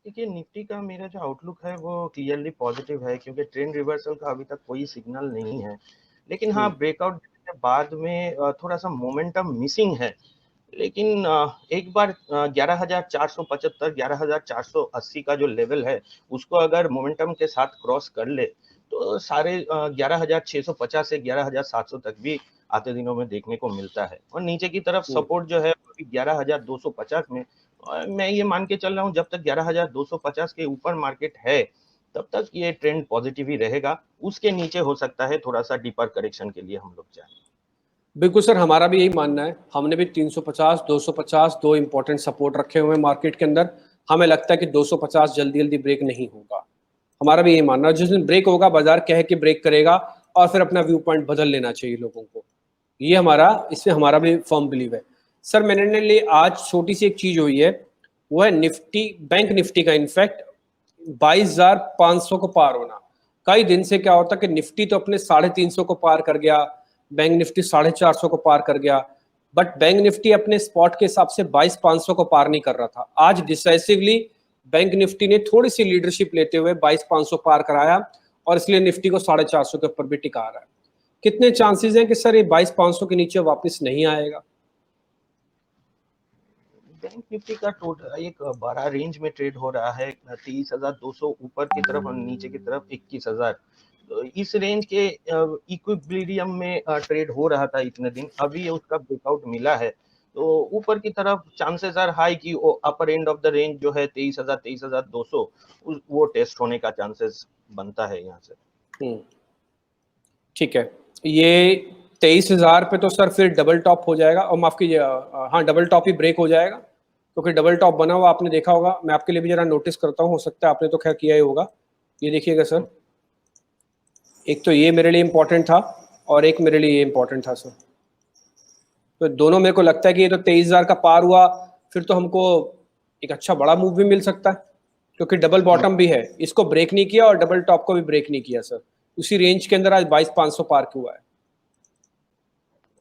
देखिए, निफ्टी का मेरा जो आउटलुक है वो क्लियरली पॉजिटिव है, क्योंकि ट्रेंड रिवर्सल का अभी तक कोई सिग्नल नहीं है। लेकिन हाँ, ब्रेकआउट के बाद में थोड़ा सा मोमेंटम मिसिंग है। लेकिन एक बार 11,475 11,480 का जो लेवल है, उसको अगर मोमेंटम के साथ क्रॉस कर ले तो सारे 11,650 से 11,700 तक भी आते दिनों में देखने को मिलता है। और नीचे की तरफ सपोर्ट जो है 11,250 में। और मैं ये मान के चल रहा हूँ, जब तक 11,250 के ऊपर मार्केट है तब तक ये ट्रेंड पॉजिटिव ही रहेगा। उसके नीचे हो सकता है थोड़ा सा डीपर करेक्शन के लिए हम लोग जाएं। बिल्कुल सर, हमारा भी यही मानना है। हमने भी 350 250 दो इंपॉर्टेंट सपोर्ट रखे हुए हैं मार्केट के अंदर। हमें लगता है कि 250 जल्दी जल्दी ब्रेक नहीं होगा। हमारा भी यही मानना है, जिस दिन ब्रेक होगा बाजार कह के ब्रेक करेगा और फिर अपना व्यू पॉइंट बदल लेना चाहिए लोगों को। ये हमारा, इसमें हमारा भी फर्म बिलीव है। सर मैंने लिए आज छोटी सी एक चीज हुई है, वो है निफ्टी, बैंक निफ्टी का इनफैक्ट 22,500 को पार होना। कई दिन से क्या होता कि निफ्टी तो अपने 350 को पार कर गया, बैंक निफ्टी 450 को पार कर गया, बट बैंक निफ्टी अपने स्पॉट के हिसाब से 22,500 को पार नहीं कर रहा था। आज डिसाइसिवली बैंक निफ्टी ने थोड़ी सी लीडरशिप लेते हुए 22,500 पार कराया और इसलिए निफ्टी को 450 के ऊपर भी टिका रहा है। कितने चांसेस हैं कि सर ये 22,500 के नीचे वापस नहीं आएगा? बैंक निफ्टी का टोटल एक बड़ा रेंज में ट्रेड हो रहा है, 23,200 ऊपर की तरफ और नीचे की तरफ 21,000। तो इस रेंज के इक्विलिब्रियम में ट्रेड हो रहा था इतने दिन। अभी उसका ब्रेकआउट मिला है तो ऊपर की तरफ चांसेस आर हाई कि वो अपर एंड ऑफ द रेंज जो है 23,000 23,200 वो टेस्ट होने का चांसेस बनता है यहाँ से। ठीक है, ये 23,000 पे तो सर फिर डबल टॉप हो जाएगा, और माफ कीजिए, हाँ डबल टॉप ही ब्रेक हो जाएगा, क्योंकि डबल टॉप बना हुआ आपने देखा होगा। मैं आपके लिए भी जरा नोटिस करता हूँ, हो सकता है आपने तो खैर किया ही होगा। ये देखिएगा सर, एक तो ये मेरे लिए इंपॉर्टेंट था और एक मेरे लिए ये इंपॉर्टेंट था सर। तो दोनों मेरे को लगता है कि ये तो 23,000 का पार हुआ, फिर तो हमको एक अच्छा बड़ा मूव भी मिल सकता है, क्योंकि डबल बॉटम भी है, इसको ब्रेक नहीं किया और डबल टॉप को भी ब्रेक नहीं किया सर। उसी रेंज के अंदर आज 22,500 पार हुआ है।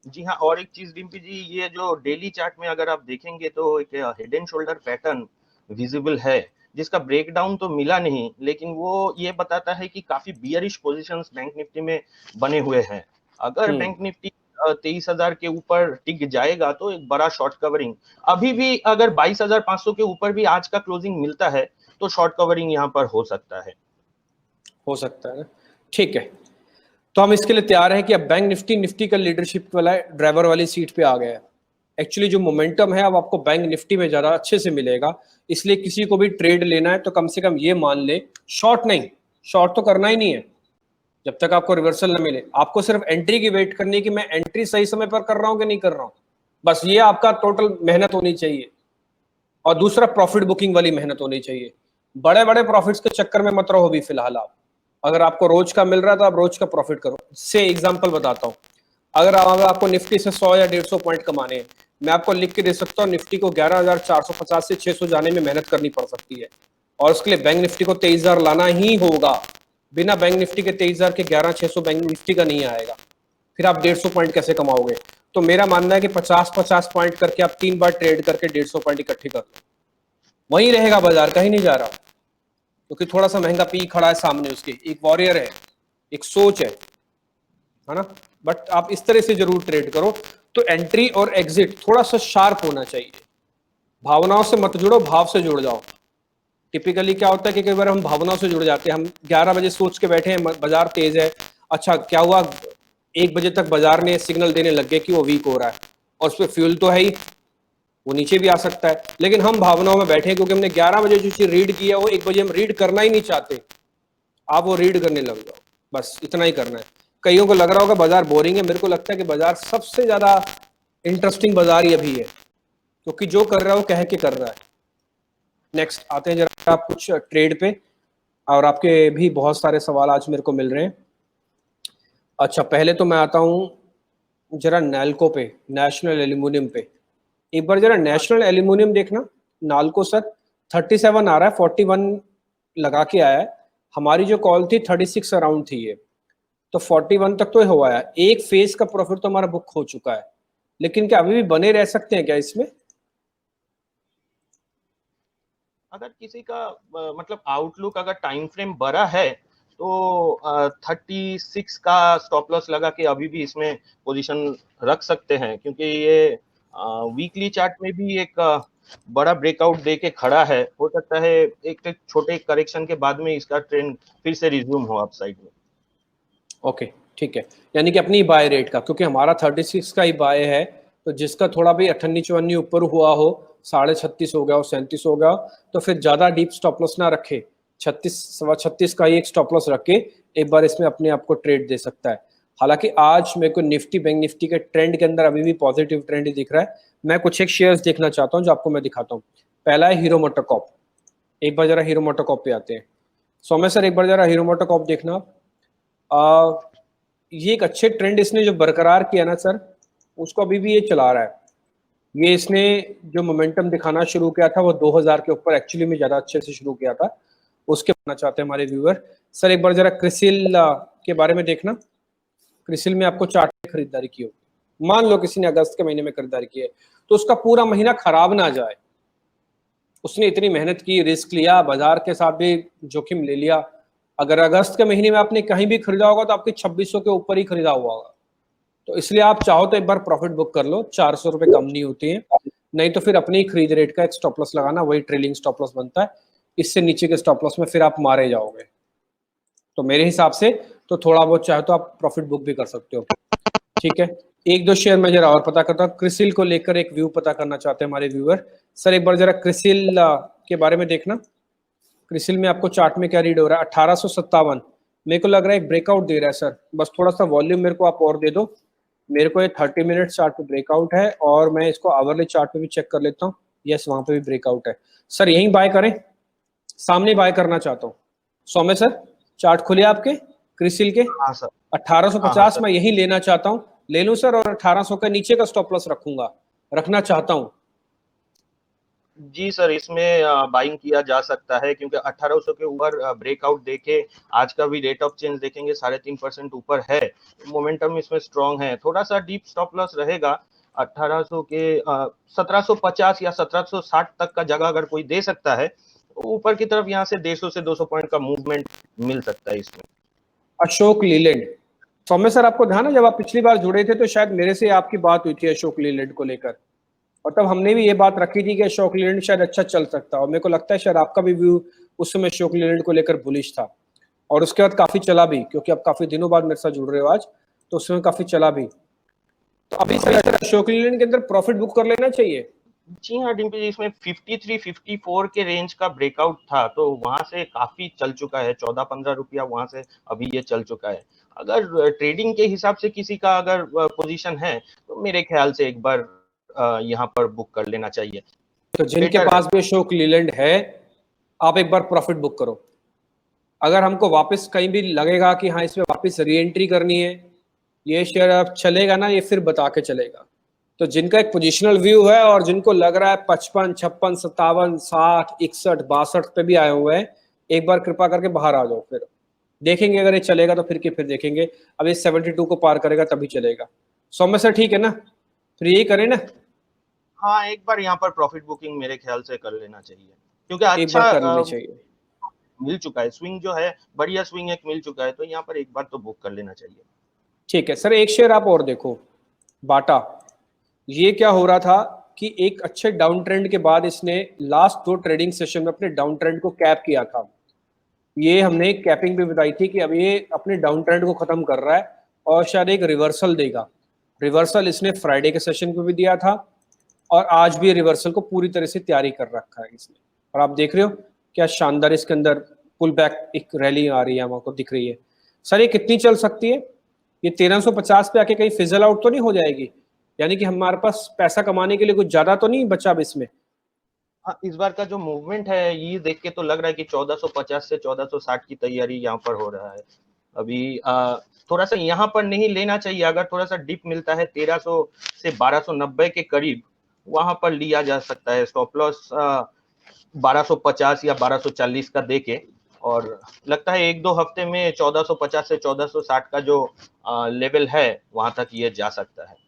जी हाँ, और एक चीज डिम्पी जी, ये जो डेली चार्ट में अगर आप देखेंगे तो एक head and shoulder pattern visible है, जिसका ब्रेकडाउन तो मिला नहीं, लेकिन वो ये बताता है कि काफी बियरिश पोजीशंस बैंक निफ्टी में बने हुए हैं। अगर बैंक निफ्टी 23,000 के ऊपर टिक जाएगा तो एक बड़ा शॉर्ट कवरिंग, अभी भी अगर 22,500 के ऊपर भी आज का क्लोजिंग मिलता है तो शॉर्ट कवरिंग यहाँ पर हो सकता है। ठीक है, तो हम इसके लिए तैयार हैं कि अब बैंक निफ्टी का लीडरशिप वाला ड्राइवर वाली सीट पे आ गया है। एक्चुअली जो मोमेंटम है अब आपको बैंक निफ्टी में ज़्यादा अच्छे से मिलेगा, इसलिए किसी को भी ट्रेड लेना है तो कम से कम ये मान ले, शॉर्ट नहीं, शॉर्ट तो करना ही नहीं है जब तक आपको रिवर्सल ना मिले। आपको सिर्फ एंट्री की वेट करनी है कि मैं एंट्री सही समय पर कर रहा हूं कि नहीं कर रहा हूं, बस ये आपका टोटल मेहनत होनी चाहिए। और दूसरा, प्रॉफिट बुकिंग वाली मेहनत होनी चाहिए। बड़े बड़े प्रॉफिट्स के चक्कर में मत रहो भी फिलहाल आप। अगर आपको रोज का मिल रहा है तो आप रोज का प्रॉफिट करो। से एग्जांपल बताता हूँ, अगर आपको निफ्टी से 100 या 150 पॉइंट कमाने हैं, मैं आपको लिख के दे सकता हूँ निफ्टी को 11,450 से 600 जाने में मेहनत करनी पड़ सकती है, और उसके लिए बैंक निफ्टी को 23,000 लाना ही होगा। बिना बैंक निफ्टी के 23,000 के 11,600 बैंक निफ्टी का नहीं आएगा, फिर आप 150 पॉइंट कैसे कमाओगे? तो मेरा मानना है कि 50-50 पॉइंट करके आप 3 बार ट्रेड करके 150 पॉइंट इकट्ठे कर लो, वहीं रहेगा बाजार, कहीं नहीं जा रहा। क्योंकि थोड़ा सा महंगा पी खड़ा है सामने, उसके एक वॉरियर है, एक सोच है ना। बट आप इस तरह से जरूर ट्रेड करो। तो एंट्री और एग्जिट थोड़ा सा शार्प होना चाहिए। भावनाओं से मत जुड़ो, भाव से जुड़ जाओ। टिपिकली क्या होता है कि कई बार हम भावनाओं से जुड़ जाते हैं। हम 11 बजे सोच के बैठे हैं बाजार तेज है, अच्छा क्या हुआ, 1 बजे तक बाजार ने सिग्नल देने लग गए कि वो वीक हो रहा है, और उस पर फ्यूल तो है ही, वो नीचे भी आ सकता है। लेकिन हम भावनाओं में बैठे हैं क्योंकि हमने 11 बजे जो चीज रीड किया वो 1 बजे हम रीड करना ही नहीं चाहते। आप वो रीड करने लग जाओ, बस इतना ही करना है। कईयों को लग रहा होगा बाजार बोरिंग है, मेरे को लगता है कि बाजार सबसे ज्यादा इंटरेस्टिंग बाजार ही अभी है, क्योंकि जो कर रहा है वो कह के कर रहा है। नेक्स्ट आते हैं जरा आप कुछ ट्रेड पे, और आपके भी बहुत सारे सवाल आज मेरे को मिल रहे हैं। अच्छा, पहले तो मैं आता हूं जरा नैल्को पे, नेशनल एल्यूमिनियम पे। एक बार जरा नेशनल एल्यूमिनियम देखना। नाल्को सर 37 आ रहा है, 41 लगा के आया है। हमारी जो कॉल थी 36 अराउंड थी ये, तो 41 तक तो हुआ है। एक फेज का प्रॉफिट तो हमारा बुक हो चुका है, लेकिन क्या अभी भी बने रह सकते हैं क्या इसमें? अगर किसी का मतलब आउटलुक अगर टाइम फ्रेम बड़ा है तो 36 का स्टॉप लॉस लगा के अभी भी इसमें पोजीशन रख सकते हैं, क्योंकि ये वीकली चार्ट में भी एक बड़ा ब्रेकआउट दे के खड़ा है। हो सकता है एक छोटे करेक्शन के बाद में इसका ट्रेंड फिर से रिज्यूम हो अपसाइड में। ओके, ठीक है, यानी कि अपनी बाय रेट का, क्योंकि हमारा 36 का ही बाय है, तो जिसका थोड़ा भी 98-94 ऊपर हुआ हो, 36.5 हो गया हो, 37 हो गया, तो फिर ज्यादा डीप स्टॉप लॉस ना रखे, 36 का ही एक स्टॉप लॉस रख के एक बार इसमें अपने आप को ट्रेड दे सकता है। हालांकि आज मेरे को निफ्टी, बैंक निफ्टी के ट्रेंड के अंदर अभी भी पॉजिटिव ट्रेंड ही दिख रहा है। मैं कुछ एक शेयर्स देखना चाहता हूँ जो आपको मैं दिखाता हूँ। पहला है हीरो मोटोकॉर्प। एक बार जरा हीरो मोटोकॉर्प पे आते हैं। सौम्य सर, एक बार जरा हीरो मोटोकॉर्प देखना आप। ये एक अच्छे ट्रेंड इसने जो बरकरार किया ना सर, उसको अभी भी ये चला रहा है। ये इसने जो मोमेंटम दिखाना शुरू किया था वो 2000 के ऊपर एक्चुअली में ज्यादा अच्छे से शुरू किया था। उसके बनना चाहते हैं हमारे व्यूअर। सर एक बार जरा क्रिसिल के बारे में देखना। क्रिसिल में आपको चार्ट में खरीदारी की होगी, मान लो किसी ने अगस्त के महीने में खरीदारी की है, तो उसका पूरा महीना खराब ना जाए। उसने इतनी मेहनत की, रिस्क लिया, बाजार के साथ भी जोखिम ले लिया। अगर अगस्त के महीने में आपने कहीं भी खरीदा होगा तो आपके 2600 के ऊपर ही खरीदा हुआ होगा। तो इसलिए आप चाहो तो एक बार प्रॉफिट बुक कर लो, 400 रुपए कम नहीं होती है। नहीं तो फिर अपनी ही खरीद रेट का एक स्टॉप लॉस लगाना, वही ट्रेलिंग स्टॉप लॉस बनता है। इससे नीचे के स्टॉप लॉस में फिर आप मारे जाओगे। तो मेरे हिसाब से तो थोड़ा बहुत चाहे तो आप प्रॉफिट बुक भी कर सकते हो। ठीक है, एक दो शेयर मैं जरा और पता करता हूँ। क्रिसिल को लेकर एक व्यू पता करना चाहते हैं हमारे व्यूअर। सर एक बार जरा क्रिसिल के बारे में देखना। क्रिसिल में आपको चार्ट में क्या रीड हो रहा है? 1857। मेरे को लग रहा है एक ब्रेकआउट दे रहा है सर। बस थोड़ा सा वॉल्यूम मेरे को आप और दे दो। मेरे को ये 30 मिनट चार्ट पे ब्रेकआउट है, और मैं इसको आवरली चार्ट पे भी चेक कर लेता हूँ। यस, वहां पे भी ब्रेकआउट है। सर यहीं बाय करें, सामने बाय करना चाहता हूँ। सौम्य सर, चार्ट खुले आपके क्रिसिल के? हाँ सर। हाँ हाँ 1850 सर। मैं यही लेना चाहता हूँ। ले लूं सर, और 1800 का नीचे का स्टॉप लॉस रखूंगा, रखना चाहता हूँ। जी सर, इसमें बाइंग किया जा सकता है, क्योंकि 1800 के ऊपर ब्रेकआउट देके आज का भी रेट ऑफ चेंज देखेंगे 3.5% ऊपर है। मोमेंटम इसमें स्ट्रांग है। थोड़ा सा डीप स्टॉप लॉस रहेगा 1800 के 1750 या 1760 तक का जगह अगर कोई दे सकता है तो ऊपर की तरफ यहाँ से 150 से 200 पॉइंट का मूवमेंट मिल सकता है इसमें। अशोक लीलैंड। सौम्य सर आपको ध्यान है, जब आप पिछली बार जुड़े थे तो शायद मेरे से आपकी बात हुई थी अशोक लीलैंड को लेकर, और तब हमने भी ये बात रखी थी कि अशोक लीलैंड शायद अच्छा चल सकता है। और मेरे को लगता है शायद आपका भी व्यू उस समय अशोक लीलैंड को लेकर बुलिश था, और उसके बाद काफी चला भी, क्योंकि आप काफी दिनों बाद मेरे साथ जुड़ रहे हो आज, तो उसमें काफी चला भी। तो अभी सर अशोक लीलैंड के अंदर प्रॉफिट बुक कर लेना चाहिए। जी हाँ डिम्पल जी, इसमें 53 54 के रेंज का ब्रेकआउट था, तो वहां से काफी चल चुका है। 14-15 रुपया वहां से अभी ये चल चुका है। अगर ट्रेडिंग के हिसाब से किसी का अगर पोजीशन है तो मेरे ख्याल से एक बार यहाँ पर बुक कर लेना चाहिए, तो जिनके बेटर है। पास भी अशोक लीलैंड है, आप एक बार प्रॉफिट बुक करो। अगर हमको वापस कहीं भी लगेगा कि हाँ इसमें वापस री एंट्री करनी है, ये शेयर अब चलेगा ना, ये फिर बता के चलेगा। तो जिनका एक पोजिशनल व्यू है और जिनको लग रहा है 55, 56, 57, 60, 61, 62 पे भी आए हुए हैं, एक बार कृपा करके बाहर आ जाओ। फिर देखेंगे, अगर ये चलेगा तो फिर देखेंगे। अब ये 72 को पार करेगा तभी चलेगा। सौम्य सर ठीक है ना, फिर यही करें ना? हाँ, एक बार यहाँ पर प्रॉफिट बुकिंग मेरे ख्याल से कर लेना चाहिए, क्योंकि एक बार अच्छा कर लेनी चाहिए। मिल चुका है। स्विंग जो है बढ़िया स्विंग एक मिल चुका है, तो यहाँ पर एक बार तो बुक कर लेना चाहिए। ठीक है सर, एक शेयर आप और देखो, बाटा। ये क्या हो रहा था कि एक अच्छे डाउन ट्रेंड के बाद इसने लास्ट दो ट्रेडिंग सेशन में अपने डाउन ट्रेंड को कैप किया था। ये हमने कैपिंग भी बताई थी कि अब ये अपने डाउन ट्रेंड को खत्म कर रहा है और शायद एक रिवर्सल देगा। रिवर्सल इसने फ्राइडे के सेशन पे भी दिया था, और आज भी रिवर्सल को पूरी तरह से तैयारी कर रखा है इसने। और आप देख रहे हो क्या शानदार इसके अंदर पुल बैक एक रैली आ रही है, हमको दिख रही है। सर ये कितनी चल सकती है? ये 1350 पे आके कहीं फिजल आउट तो नहीं हो जाएगी? यानी कि हमारे पास पैसा कमाने के लिए कुछ ज्यादा तो नहीं बचा अब इसमें? हाँ, इस बार का जो मूवमेंट है ये देख के तो लग रहा है कि 1450 से 1460 की तैयारी यहाँ पर हो रहा है। अभी थोड़ा सा यहाँ पर नहीं लेना चाहिए। अगर थोड़ा सा डिप मिलता है 1300 से 1290 के करीब, वहां पर लिया जा सकता है। स्टॉप लॉस 1250 या 1240 का देके, और लगता है एक दो हफ्ते में 1450 से 1460 का जो लेवल है वहां तक ये जा सकता है।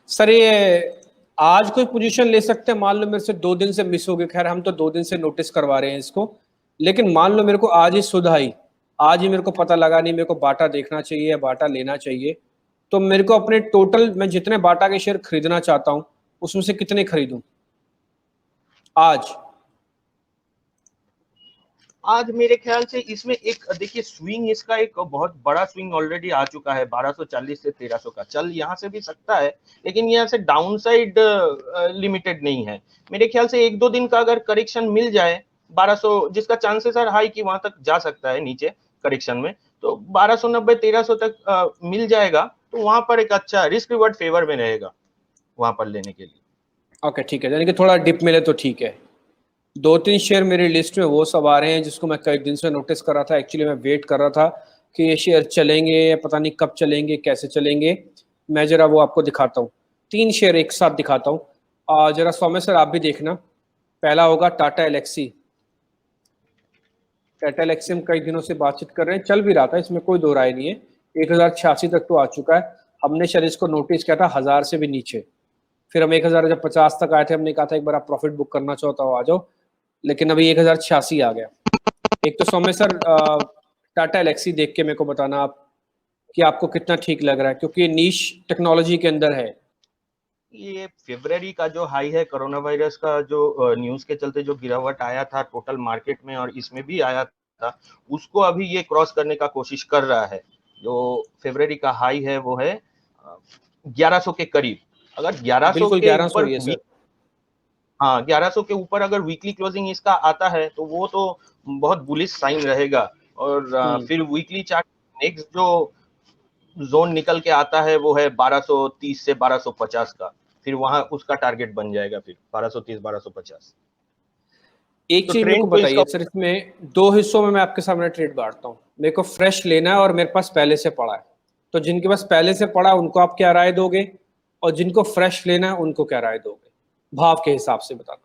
सर ये आज कोई पोजीशन ले सकते हैं, मान लो मेरे से 2 दिन से मिस हो गए, खैर हम तो 2 दिन से नोटिस करवा रहे हैं इसको, लेकिन मान लो मेरे को आज ही सुध आई, आज ही मेरे को पता लगा नहीं मेरे को बाटा देखना चाहिए या बाटा लेना चाहिए, तो मेरे को अपने टोटल, मैं जितने बाटा के शेयर खरीदना चाहता हूँ उसमें से कितने खरीदूं आज? आज मेरे ख्याल से इसमें एक देखिए स्विंग, इसका एक बहुत बड़ा स्विंग ऑलरेडी आ चुका है 1240 से 1300 का, चल यहाँ से भी सकता है, लेकिन यहाँ से डाउन साइड लिमिटेड नहीं है। मेरे ख्याल से 1-2 दिन का अगर करेक्शन मिल जाए 1200, जिसका चांसेस है हाई कि वहां तक जा सकता है नीचे करेक्शन में, तो 1290 1300 तक मिल जाएगा, तो वहां पर एक अच्छा रिस्क रिवॉर्ड फेवर में रहेगा वहां पर लेने के लिए। ओके ठीक है, यानी कि थोड़ा डिप मिले तो ठीक है। 2-3 शेयर मेरी लिस्ट में वो सब आ रहे हैं जिसको मैं कई दिन से नोटिस कर रहा था, एक्चुअली मैं वेट कर रहा था कि ये शेयर चलेंगे, पता नहीं कब चलेंगे, कैसे चलेंगे। मैं जरा वो आपको दिखाता हूँ, 3 शेयर एक साथ दिखाता हूँ, जरा सौम्य सर आप भी देखना। पहला होगा टाटा एलेक्सी। टाटा एलेक्सी हम कई दिनों से बातचीत कर रहे हैं, चल भी रहा था, इसमें कोई दो राय नहीं है, 1086 तक तो आ चुका है। हमने शायद इसको नोटिस किया था 1000 से भी नीचे, फिर हम 1050 तक आए थे, हमने कहा था एक बार आप प्रॉफिट बुक करना चाहो तो आ जाओ, लेकिन अभी 1086 आ गया। एक तो सौम्य सर टाटा एलेक्सी देख के मेरे को बताना आप कि आपको कितना ठीक लग रहा है, क्योंकि ये नीश टेक्नोलॉजी के अंदर है। ये फरवरी का जो हाई है कोरोना वायरस का, जो न्यूज के चलते जो गिरावट आया था टोटल मार्केट में और इसमें भी आया था, उसको अभी ये क्रॉस करने का कोशिश कर रहा है। जो फरवरी का हाई है वो है 1100 के करीब। अगर 1100 बिल्कुल के 1100 ऊपर ही है सर। हाँ 1100 के ऊपर अगर वीकली क्लोजिंग इसका आता है तो वो तो बहुत बुलिश साइन रहेगा। और फिर वीकली चार्ट नेक्स्ट जो जोन निकल के आता है वो है 1230 से 1250 का, फिर वहां उसका टारगेट बन जाएगा फिर 1230 1250। एक तो चीज मेरे को ट्रेंड तो बताइए इसका सर, इसमें 2 हिस्सों में मैं आपके सामने ट्रेड बांटता हूँ। मेरे को फ्रेश लेना है और मेरे पास पहले से पड़ा है, तो जिनके पास पहले से पड़ा है उनको आप क्या राय दोगे, और जिनको फ्रेश लेना है उनको क्या राय दोगे, भाव के हिसाब से बताना।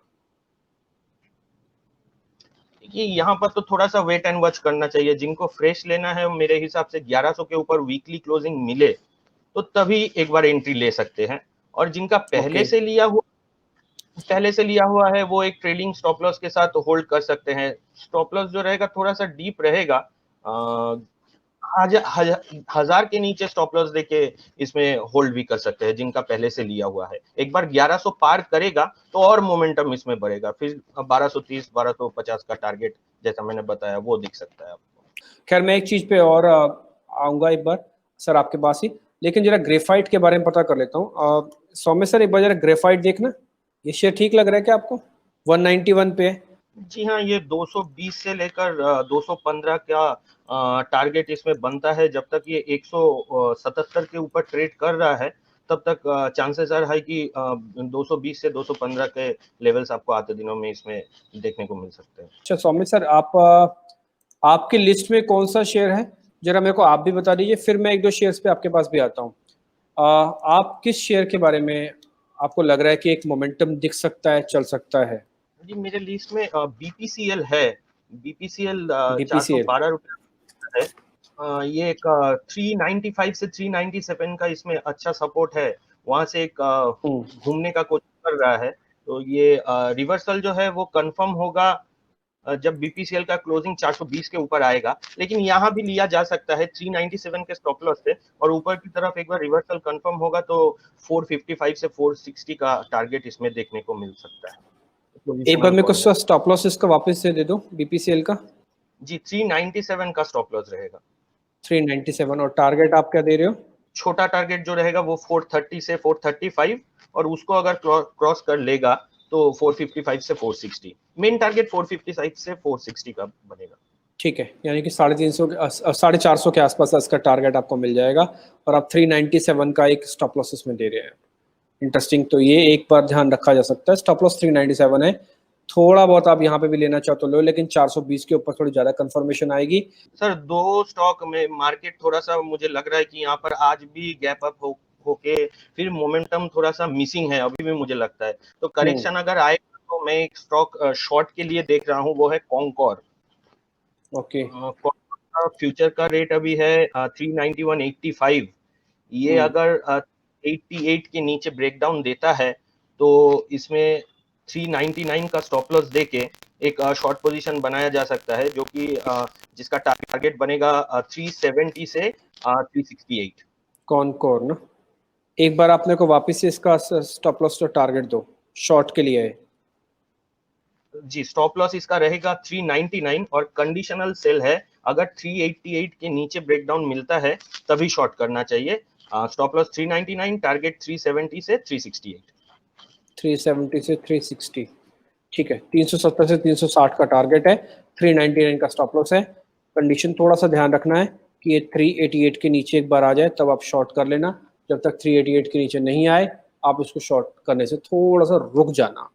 कि यहाँ पर तो थोड़ा सा वेट एंड वॉच करना चाहिए। जिनको फ्रेश लेना है मेरे हिसाब से 1100 के ऊपर वीकली क्लोजिंग मिले तो तभी एक बार एंट्री ले सकते हैं। और जिनका ओके पहले से लिया हुआ है वो एक ट्रेलिंग स्टॉप लॉस के साथ होल्ड कर सकते हैं। स्टॉप लॉस जो रहेगा थोड़ा सा डीप रहेगा, हजार के नीचे स्टॉप लॉस देके इसमें होल्ड भी कर सकते हैं जिनका पहले से लिया हुआ है। एक बार 1100 पार करेगा तो और मोमेंटम इसमें बढ़ेगा, फिर 1230 1250 का टारगेट जैसा मैंने बताया वो दिख सकता है आपको। खैर मैं एक चीज पे और आऊंगा एक बार सर आपके पास ही, लेकिन जरा ग्रेफाइट के बारे में पता कर लेता हूँ। सौम्य सर एक बार जरा ग्रेफाइट देखना, ये शेयर ठीक लग रहा है क्या आपको? 191 पे है। जी हाँ, ये 220 से लेकर 215 का टारगेट इसमें बनता है। जब तक ये 177 के ऊपर ट्रेड कर रहा है तब तक चांसेस आर हाई कि 220 से 215 के लेवल्स आपको आते दिनों में इसमें देखने को मिल सकते हैं। अच्छा सौम्य सर, आप आपकी लिस्ट में कौन सा शेयर है, जरा मेरे को आप भी बता दीजिए, फिर मैं एक दो शेयर्स पे आपके पास भी आता हूँ। आप किस शेयर के बारे में आपको लग रहा है कि एक मोमेंटम दिख सकता है, चल सकता है? जी मेरे लिस्ट में बीपीसीएल है। BPCL BPCL. 412 रुपये है। ये एक 395 से 397 का इसमें अच्छा सपोर्ट है, वहां से एक घूमने का कोशिश कर रहा है। तो ये रिवर्सल जो है वो कंफर्म होगा जब बीपीसीएल का क्लोजिंग 420 के ऊपर आएगा। लेकिन यहाँ भी लिया जा सकता है 397 के स्टॉप लॉस से, और ऊपर की तरफ एक बार रिवर्सल कंफर्म होगा तो 455 से 460 का टारगेट इसमें देखने को मिल सकता है। एक बार मेरे को स्टॉप लॉस इसका वापस से दे दो बीपीसीएल का। जी 397 का स्टॉप लॉस रहेगा। 397, और टारगेट आप क्या दे रहे हो? छोटा टारगेट जो रहेगा वो 430 से 435, और उसको अगर क्रॉस कर लेगा तो 455 से 460। मेन टारगेट 455 से 460 का बनेगा। ठीक है, यानी कि 350 450 के आसपास इसका टारगेट आपको मिल जाएगा, और आप 397 का एक स्टॉप लॉस इसमें दे रहे हैं। इंटरेस्टिंग, तो ये एक बार ध्यान रखा जा सकता है, स्टॉप लॉस 397 है। थोड़ा बहुत आप यहाँ पे भी लेना चाहो तो लो, लेकिन 420 के ऊपर थोड़ी ज्यादा कंफर्मेशन आएगी। सर दो स्टॉक में मार्केट थोड़ा सा मुझे लग रहा है कि यहाँ पर आज भी गैप अप होके फिर मोमेंटम थोड़ा सा मिसिंग है अभी भी मुझे लगता है। तो करेक्शन अगर आएगा तो मैं एक स्टॉक शॉर्ट के लिए देख रहा हूँ, वो है कॉन्कोर। ओके फ्यूचर का रेट अभी है 391.85। ये अगर 88 के नीचे ब्रेकडाउन देता है तो इसमें 399 का स्टॉप लॉस देके एक शॉर्ट पोजीशन बनाया जा सकता है, जो कि जिसका टारगेट बनेगा 370 से 368। कॉनकोर ना, एक बार आपने को वापस से इसका स्टॉप लॉस तो टारगेट दो शॉर्ट के लिए है। जी, स्टॉप लॉस इसका रहेगा 399 और कंडीशनल सेल है, अगर 388 के नीचे ब्रेकडाउन मिलता है तभी शॉर्ट करना चाहिए। स्टॉप लॉस 399, टारगेट 370 से 368। 370 से 360, ठीक है। 370 से 360 का टारगेट है, 399 का स्टॉप लॉस है। कंडीशन थोड़ा सा ध्यान रखना है कि ये 388 के नीचे एक बार आ जाए तब आप शॉर्ट कर लेना। जब तक 388 के नीचे नहीं आए आप उसको शॉर्ट करने से थोड़ा सा रुक जाना।